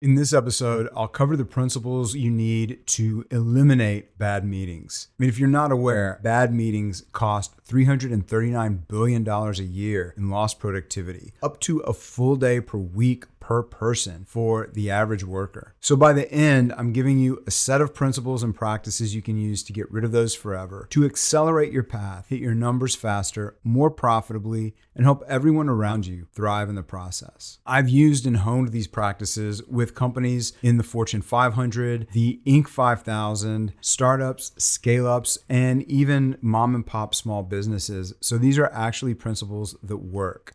In this episode, I'll cover the principles you need to eliminate bad meetings. I mean, if you're not aware, bad meetings cost $339 billion a year in lost productivity, up to a full day per week per person for the average worker. So by the end, I'm giving you a set of principles and practices you can use to get rid of those forever, to accelerate your path, hit your numbers faster, more profitably, and help everyone around you thrive in the process. I've used and honed these practices with companies in the Fortune 500, the Inc. 5000, startups, scale-ups, and even mom and pop small businesses. So these are actually principles that work.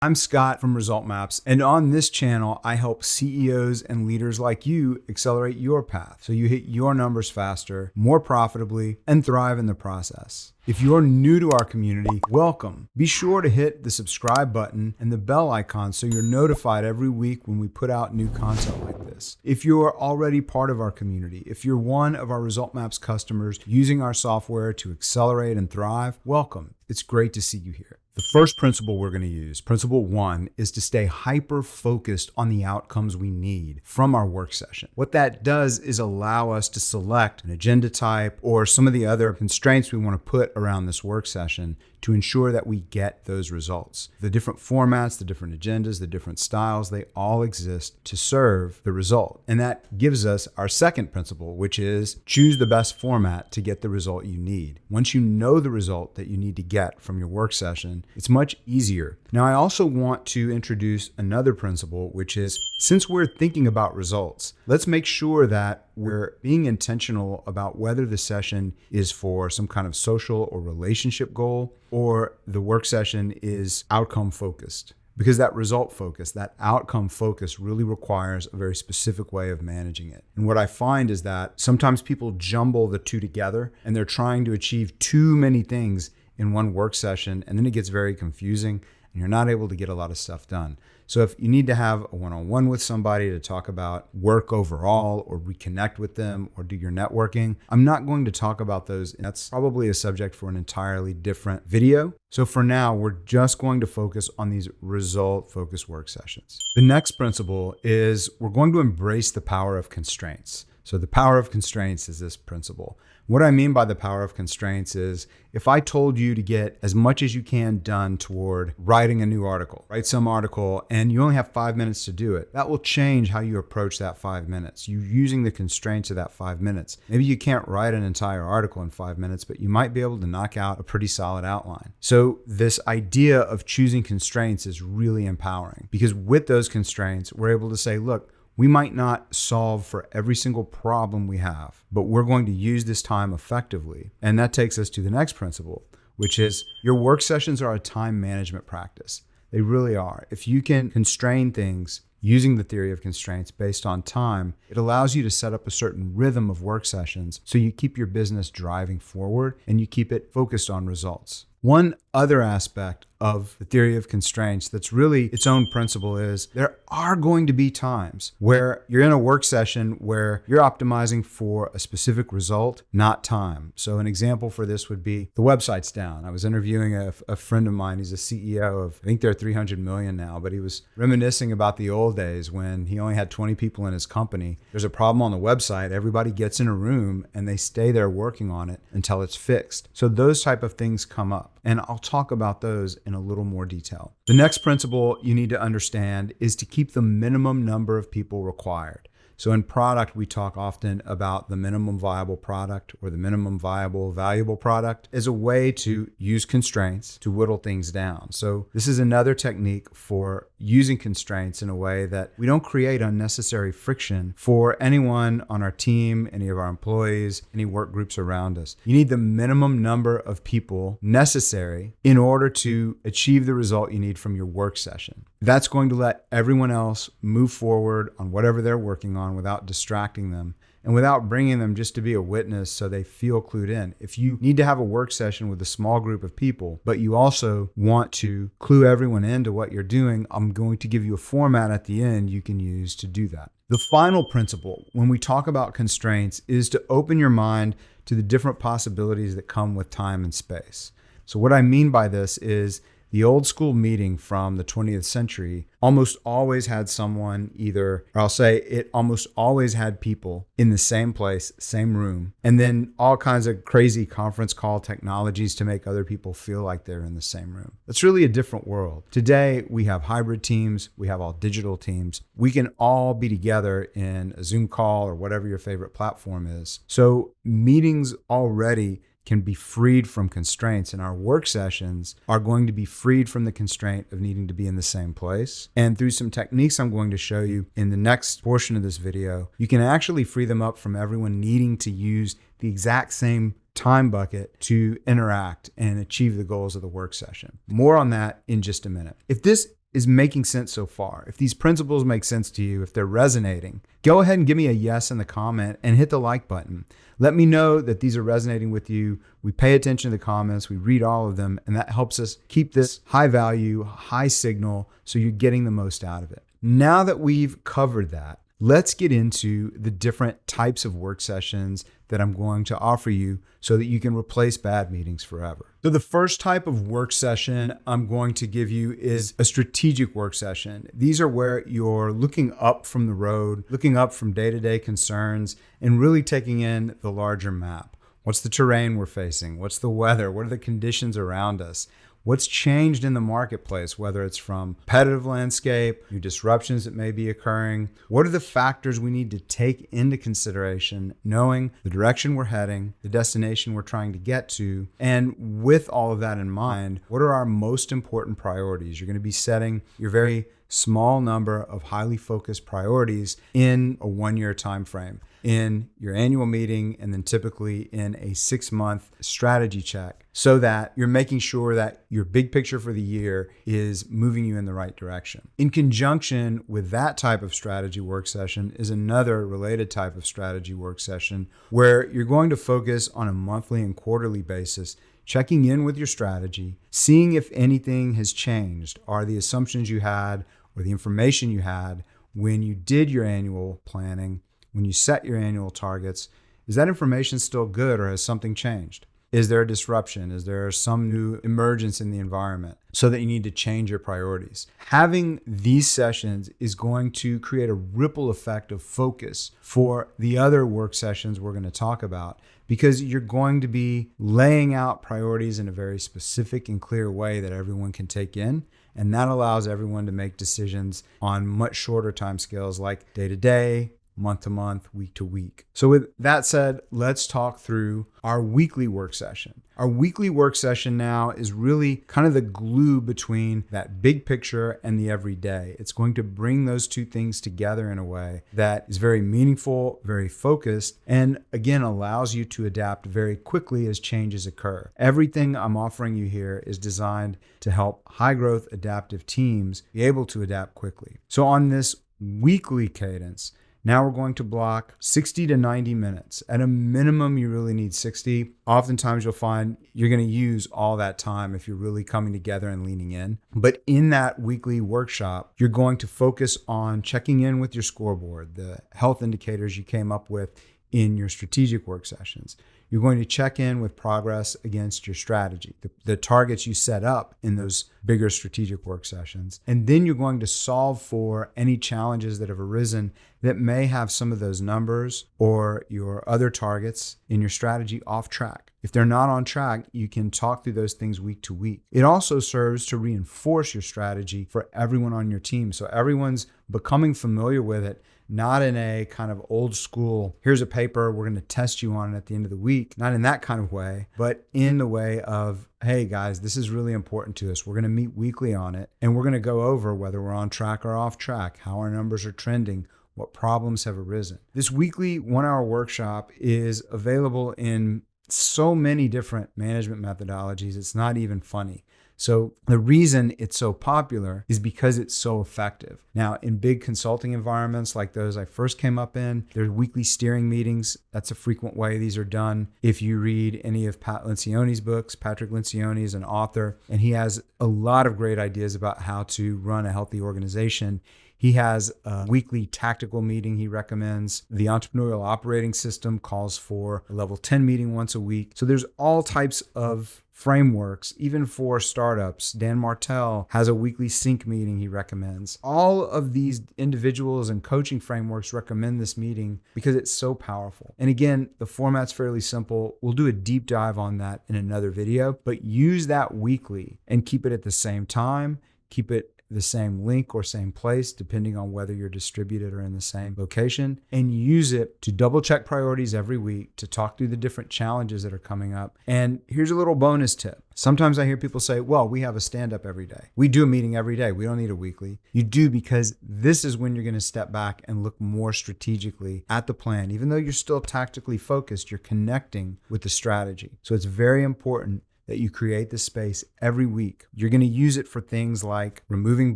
I'm Scott from Result Maps, and on this channel, I help CEOs and leaders like you accelerate your path so you hit your numbers faster, more profitably, and thrive in the process. If you're new to our community, welcome. Be sure to hit the subscribe button and the bell icon so you're notified every week when we put out new content like this. If you're already part of our community, if you're one of our Result Maps customers using our software to accelerate and thrive, welcome. It's great to see you here. The first principle we're going to use, principle 1, is to stay hyper-focused on the outcomes we need from our work session. What that does is allow us to select an agenda type or some of the other constraints we want to put around this work session to ensure that we get those results. The different formats, the different agendas, the different styles, they all exist to serve the result. And that gives us our second principle, which is choose the best format to get the result you need. Once you know the result that you need to get from your work session, it's much easier. Now, I also want to introduce another principle, which is since we're thinking about results, let's make sure that we're being intentional about whether the session is for some kind of social or relationship goal or the work session is outcome focused. Because that result focus, that outcome focus really requires a very specific way of managing it. And what I find is that sometimes people jumble the two together and they're trying to achieve too many things in one work session, and then it gets very confusing and you're not able to get a lot of stuff done. So if you need to have a one-on-one with somebody to talk about work overall or reconnect with them or do your networking, I'm not going to talk about those. That's probably a subject for an entirely different video. So for now, we're just going to focus on these result-focused work sessions. The next principle is we're going to embrace the power of constraints. So the power of constraints is this principle. What I mean by the power of constraints is if I told you to get as much as you can done toward writing a new article, write some article, and you only have 5 minutes to do it, that will change how you approach that 5 minutes. You're using the constraints of that 5 minutes. Maybe you can't write an entire article in 5 minutes, but you might be able to knock out a pretty solid outline. So this idea of choosing constraints is really empowering because with those constraints, we're able to say, look, we might not solve for every single problem we have, but we're going to use this time effectively. And that takes us to the next principle, which is your work sessions are a time management practice. They really are. If you can constrain things using the theory of constraints based on time, it allows you to set up a certain rhythm of work sessions so you keep your business driving forward and you keep it focused on results. One other aspect of the theory of constraints that's really its own principle is there are going to be times where you're in a work session where you're optimizing for a specific result, not time. So an example for this would be the website's down. I was interviewing a friend of mine. He's a CEO of, I think they're 300 million now, but he was reminiscing about the old days when he only had 20 people in his company. There's a problem on the website. Everybody gets in a room and they stay there working on it until it's fixed. So those type of things come up. And I'll talk about those in a little more detail. The next principle you need to understand is to keep the minimum number of people required. So in product, we talk often about the minimum viable product or the minimum viable valuable product as a way to use constraints to whittle things down. So this is another technique for using constraints in a way that we don't create unnecessary friction for anyone on our team, any of our employees, any work groups around us. You need the minimum number of people necessary in order to achieve the result you need from your work session. That's going to let everyone else move forward on whatever they're working on without distracting them and without bringing them just to be a witness so they feel clued in. If you need to have a work session with a small group of people, but you also want to clue everyone into what you're doing, I'm going to give you a format at the end you can use to do that. The final principle when we talk about constraints is to open your mind to the different possibilities that come with time and space. So what I mean by this is The old school meeting from the 20th century almost always had someone either, or I'll say it almost always had people in the same place, same room, and then all kinds of crazy conference call technologies to make other people feel like they're in the same room. That's really a different world. Today, we have hybrid teams, we have all digital teams. We can all be together in a Zoom call or whatever your favorite platform is. So meetings already can be freed from constraints, and our work sessions are going to be freed from the constraint of needing to be in the same place. And through some techniques I'm going to show you in the next portion of this video, you can actually free them up from everyone needing to use the exact same time bucket to interact and achieve the goals of the work session. More on that in just a minute. If this is making sense so far, if these principles make sense to you, if they're resonating, go ahead and give me a yes in the comment and hit the like button. Let me know that these are resonating with you. We pay attention to the comments, we read all of them, and that helps us keep this high value, high signal, so you're getting the most out of it. Now that we've covered that, let's get into the different types of work sessions that I'm going to offer you so that you can replace bad meetings forever. So the first type of work session I'm going to give you is a strategic work session. These are where you're looking up from the road, looking up from day-to-day concerns, and really taking in the larger map. What's the terrain we're facing? What's the weather? What are the conditions around us? What's changed in the marketplace, whether it's from competitive landscape, new disruptions that may be occurring? What are the factors we need to take into consideration, knowing the direction we're heading, the destination we're trying to get to? And with all of that in mind, what are our most important priorities? You're going to be setting your very small number of highly focused priorities in a 1-year time frame, in your annual meeting, and then typically in a 6-month strategy check, so that you're making sure that your big picture for the year is moving you in the right direction. In conjunction with that type of strategy work session is another related type of strategy work session where you're going to focus on a monthly and quarterly basis, checking in with your strategy, seeing if anything has changed. Are the assumptions you had or the information you had when you did your annual planning, when you set your annual targets, is that information still good, or has something changed? Is there a disruption? Is there some new emergence in the environment so that you need to change your priorities? Having these sessions is going to create a ripple effect of focus for the other work sessions we're going to talk about, because you're going to be laying out priorities in a very specific and clear way that everyone can take in. And that allows everyone to make decisions on much shorter timescales, like day to day, month to month, week to week. So with that said, let's talk through our weekly work session. Our weekly work session now is really kind of the glue between that big picture and the everyday. It's going to bring those two things together in a way that is very meaningful, very focused, and again, allows you to adapt very quickly as changes occur. Everything I'm offering you here is designed to help high growth adaptive teams be able to adapt quickly. So on this weekly cadence, now we're going to block 60 to 90 minutes. At a minimum, you really need 60. Oftentimes you'll find you're going to use all that time if you're really coming together and leaning in. But in that weekly workshop, you're going to focus on checking in with your scoreboard, the health indicators you came up with in your strategic work sessions. You're going to check in with progress against your strategy, the targets you set up in those bigger strategic work sessions. And then you're going to solve for any challenges that have arisen that may have some of those numbers or your other targets in your strategy off track. If they're not on track, you can talk through those things week to week. It also serves to reinforce your strategy for everyone on your team, so everyone's becoming familiar with it, not in a kind of old school, here's a paper, we're going to test you on it at the end of the week, not in that kind of way, but in the way of, hey guys, this is really important to us. We're going to meet weekly on it, and we're going to go over whether we're on track or off track, how our numbers are trending, what problems have arisen. This weekly 1-hour workshop is available in so many different management methodologies, it's not even funny. So the reason it's so popular is because it's so effective. Now, in big consulting environments like those I first came up in, there's weekly steering meetings. That's a frequent way these are done. If you read any of Pat Lencioni's books, Patrick Lencioni is an author, and he has a lot of great ideas about how to run a healthy organization. He has a weekly tactical meeting he recommends. The entrepreneurial operating system calls for a level 10 meeting once a week. So there's all types of frameworks, even for startups. Dan Martell has a weekly sync meeting he recommends. All of these individuals and coaching frameworks recommend this meeting because it's so powerful. And again, the format's fairly simple. We'll do a deep dive on that in another video, but use that weekly and keep it at the same time. Keep it the same link or same place, depending on whether you're distributed or in the same location, and use it to double check priorities every week, to talk through the different challenges that are coming up. And here's a little bonus tip. Sometimes I hear people say, well, we have a stand-up every day. We do a meeting every day. We don't need a weekly. You do, because this is when you're going to step back and look more strategically at the plan. Even though you're still tactically focused, you're connecting with the strategy. So it's very important that you create this space every week. You're going to use it for things like removing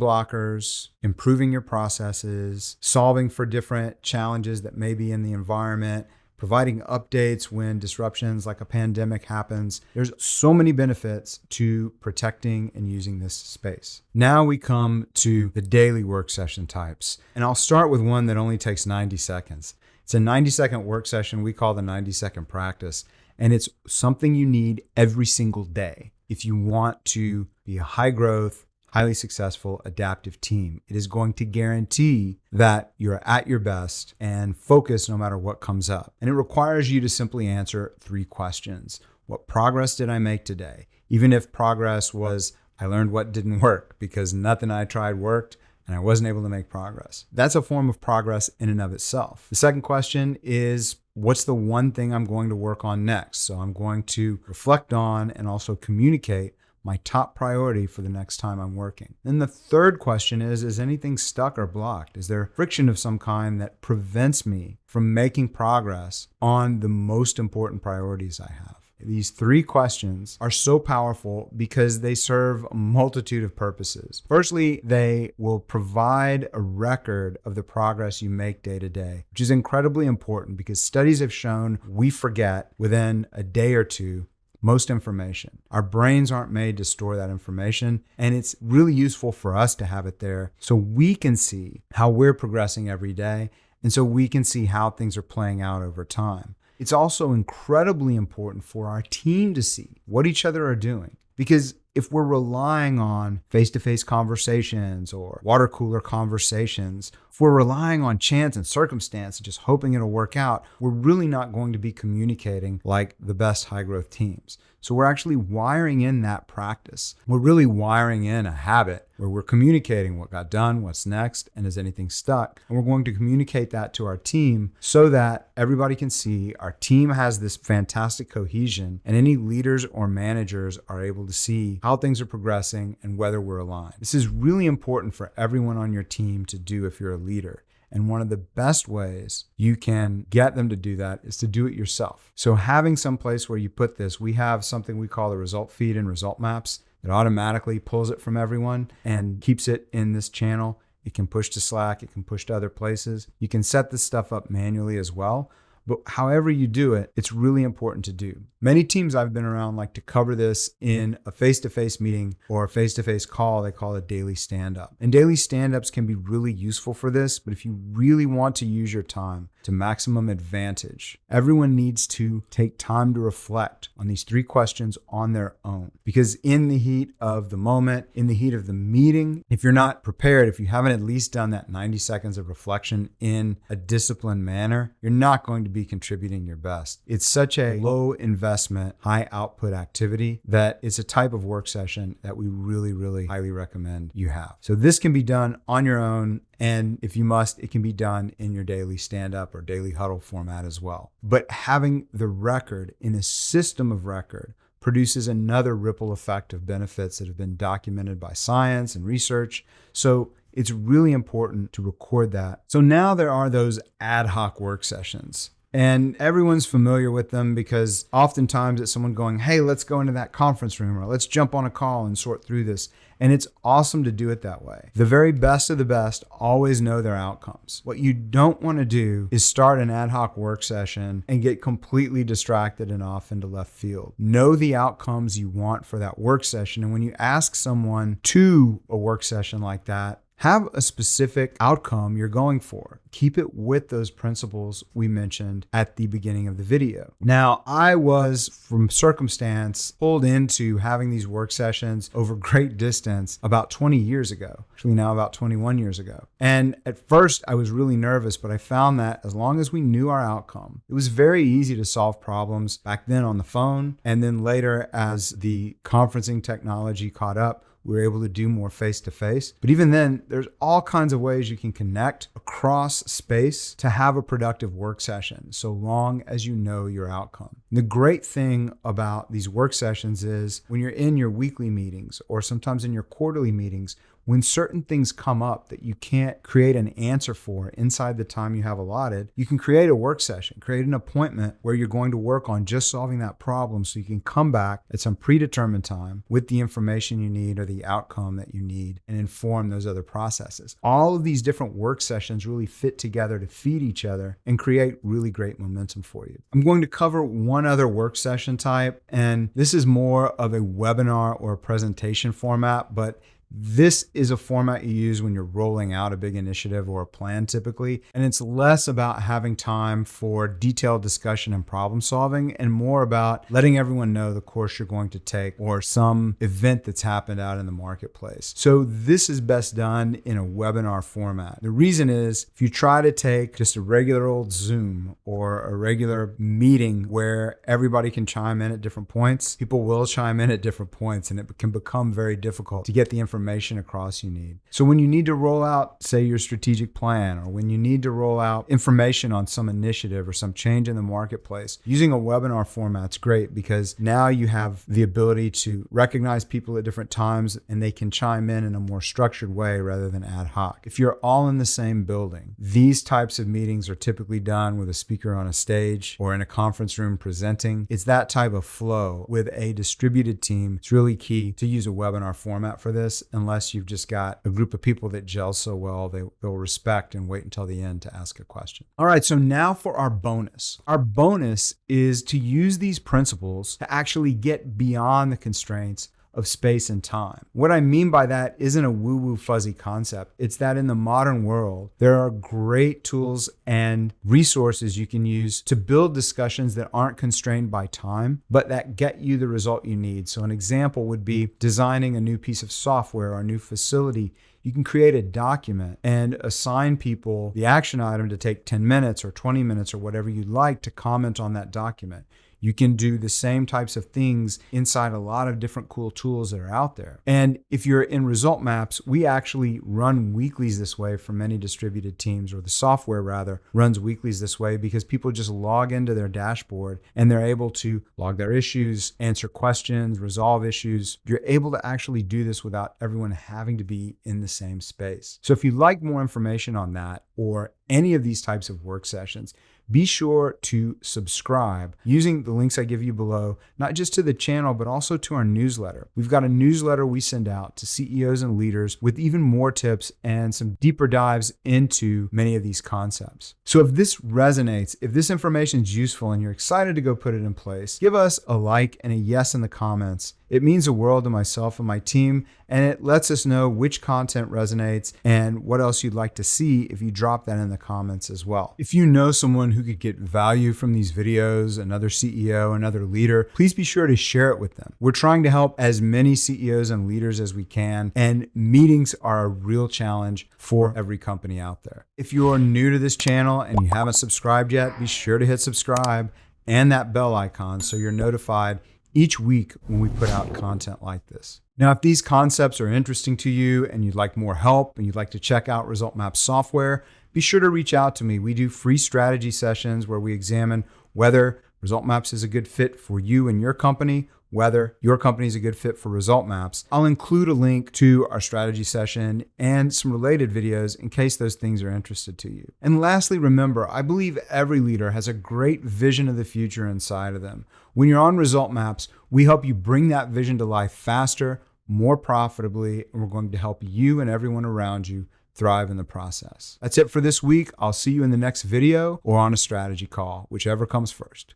blockers, improving your processes, solving for different challenges that may be in the environment, providing updates when disruptions like a pandemic happens. There's so many benefits to protecting and using this space. Now we come to the daily work session types. And I'll start with one that only takes 90 seconds. It's a 90-second work session we call the 90-second practice. And it's something you need every single day if you want to be a high growth, highly successful, adaptive team. It is going to guarantee that you're at your best and focused no matter what comes up. And it requires you to simply answer 3 questions. What progress did I make today? Even if progress was, I learned what didn't work because nothing I tried worked and I wasn't able to make progress. That's a form of progress in and of itself. The second question is, what's the one thing I'm going to work on next? So I'm going to reflect on and also communicate my top priority for the next time I'm working. Then the third question is anything stuck or blocked? Is there friction of some kind that prevents me from making progress on the most important priorities I have? These 3 questions are so powerful because they serve a multitude of purposes. Firstly, they will provide a record of the progress you make day to day, which is incredibly important because studies have shown we forget within a day or two most information. Our brains aren't made to store that information, and it's really useful for us to have it there so we can see how we're progressing every day, and so we can see how things are playing out over time. It's also incredibly important for our team to see what each other are doing. Because if we're relying on face-to-face conversations or water cooler conversations, if we're relying on chance and circumstance and just hoping it'll work out, we're really not going to be communicating like the best high-growth teams. So we're actually wiring in that practice. We're really wiring in a habit where we're communicating what got done, what's next, and is anything stuck. And we're going to communicate that to our team so that everybody can see our team has this fantastic cohesion, and any leaders or managers are able to see how things are progressing and whether we're aligned. This is really important for everyone on your team to do if you're a leader. And one of the best ways you can get them to do that is to do it yourself. So having some place where you put this, we have something we call the result feed and result maps that automatically pulls it from everyone and keeps it in this channel. It can push to Slack. It can push to other places. You can set this stuff up manually as well. But however you do it, it's really important to do. Many teams I've been around like to cover this in a face-to-face meeting or a face-to-face call. They call it daily stand-up. And daily stand-ups can be really useful for this, but if you really want to use your time to maximum advantage, everyone needs to take time to reflect on these 3 questions on their own. Because in the heat of the moment, in the heat of the meeting, if you're not prepared, if you haven't at least done that 90 seconds of reflection in a disciplined manner, you're not going to be contributing your best. It's such a low investment, high output activity that it's a type of work session that we really, really highly recommend you have. So this can be done on your own. And if you must, it can be done in your daily stand-up or daily huddle format as well. But having the record in a system of record produces another ripple effect of benefits that have been documented by science and research. So it's really important to record that. So now there are those ad hoc work sessions. And everyone's familiar with them because oftentimes it's someone going, hey, let's go into that conference room or let's jump on a call and sort through this. And it's awesome to do it that way. The very best of the best always know their outcomes. What you don't want to do is start an ad hoc work session and get completely distracted and off into left field. Know the outcomes you want for that work session. And when you ask someone to a work session like that, Have a specific outcome you're going for. Keep it with those principles we mentioned at the beginning of the video. Now, I was, from circumstance, pulled into having these work sessions over great distance about 20 years ago, actually now about 21 years ago. And at first I was really nervous, but I found that as long as we knew our outcome, it was very easy to solve problems back then on the phone. And then later, as the conferencing technology caught up, we were able to do more face-to-face. But even then, there's all kinds of ways you can connect across space to have a productive work session, so long as you know your outcome. And the great thing about these work sessions is when you're in your weekly meetings or sometimes in your quarterly meetings, when certain things come up that you can't create an answer for inside the time you have allotted, you can create a work session, create an appointment where you're going to work on just solving that problem so you can come back at some predetermined time with the information you need or the outcome that you need and inform those other processes. All of these different work sessions really fit together to feed each other and create really great momentum for you. I'm going to cover one other work session type, and this is more of a webinar or a presentation format, but this is a format you use when you're rolling out a big initiative or a plan typically, and it's less about having time for detailed discussion and problem solving and more about letting everyone know the course you're going to take or some event that's happened out in the marketplace. So this is best done in a webinar format. The reason is if you try to take just a regular old Zoom or a regular meeting where everybody can chime in at different points, people will chime in at different points and it can become very difficult to get the information across you need. So when you need to roll out, say, your strategic plan, or when you need to roll out information on some initiative or some change in the marketplace, using a webinar format's great because now you have the ability to recognize people at different times and they can chime in a more structured way rather than ad hoc. If you're all in the same building, these types of meetings are typically done with a speaker on a stage or in a conference room presenting. It's that type of flow with a distributed team. It's really key to use a webinar format for this, unless you've just got a group of people that gel so well, they'll respect and wait until the end to ask a question. All right, so now for our bonus. Our bonus is to use these principles to actually get beyond the constraints of space and time. What I mean by that isn't a woo-woo fuzzy concept. It's that in the modern world, there are great tools and resources you can use to build discussions that aren't constrained by time, but that get you the result you need. So an example would be designing a new piece of software or a new facility. You can create a document and assign people the action item to take 10 minutes or 20 minutes or whatever you'd like to comment on that document. You can do the same types of things inside a lot of different cool tools that are out there. And if you're in result maps, we actually run weeklies this way for many distributed teams, or the software rather runs weeklies this way because people just log into their dashboard and they're able to log their issues, answer questions, resolve issues. You're able to actually do this without everyone having to be in the same space. So if you'd like more information on that or any of these types of work sessions, be sure to subscribe using the links I give you below, not just to the channel, but also to our newsletter. We've got a newsletter we send out to CEOs and leaders with even more tips and some deeper dives into many of these concepts. So if this resonates, if this information is useful and you're excited to go put it in place, give us a like and a yes in the comments. It means the world to myself and my team, and it lets us know which content resonates and what else you'd like to see if you drop that in the comments as well. If you know someone who could get value from these videos, another CEO, another leader, please be sure to share it with them. We're trying to help as many CEOs and leaders as we can, and meetings are a real challenge for every company out there. If you're new to this channel and you haven't subscribed yet, be sure to hit subscribe and that bell icon so you're notified each week when we put out content like this. Now, if these concepts are interesting to you and you'd like more help and you'd like to check out Result Map software, be sure to reach out to me. We do free strategy sessions where we examine whether Result Maps is a good fit for you and your company, whether your company is a good fit for Result Maps. I'll include a link to our strategy session and some related videos in case those things are interested to you. And lastly, remember, I believe every leader has a great vision of the future inside of them. When you're on Result Maps, we help you bring that vision to life faster, more profitably, and we're going to help you and everyone around you thrive in the process. That's it for this week. I'll see you in the next video or on a strategy call, whichever comes first.